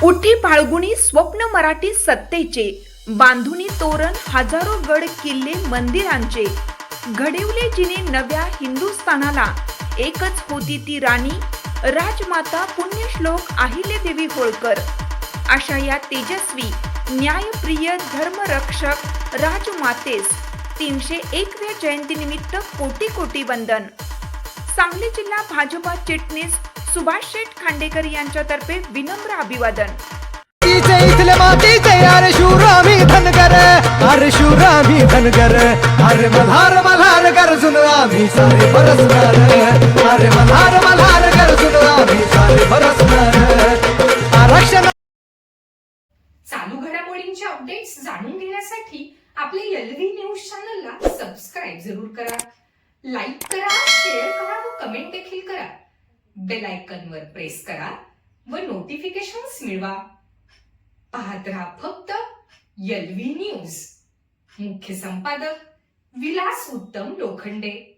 उठी फाल्गुनी स्वप्न मराठी सत्तेचे, बांधुनी तोरण हजारो गड किल्ले मंदिरांचे, घडवले जिने नव्या हिंदुस्थानाला, एकच होती ती राणी, राजमाता पुण्यश्लोक अहिल्यादेवी होळकर. अशा या तेजस्वी न्यायप्रिय धर्मरक्षक राजमातेस 301व्या जयंतीनिमित्त कोटी कोटी वंदन. सांगली जिल्हा भाजपा चिटणीस सुभाष शेठ खांडेकर यांच्यातर्फे विनम्र अभिवादन. इथले मातीचे अरे शूर आम्ही धनगर, अरे शूर आम्ही धनगर, अरे मल्हार मल्हार गरजून आम्ही सारे बरसणार, अरे मल्हार मल्हार गरजून आम्ही सारे बरसणार. आरक्षण चालू घडामोडींचे अपडेट्स जाणून घेण्यासाठी आपल्या LV न्यूज चॅनलला सबस्क्राईब जरूर करा, लाईक करा, शेअर करा व कमेंट देखील करा. बेल आयकॉनवर प्रेस करा व नोटिफिकेशन्स मिळवा. पाहत रहा फक्त LV न्यूज. मुख्य संपादक विलास उत्तम लोखंडे.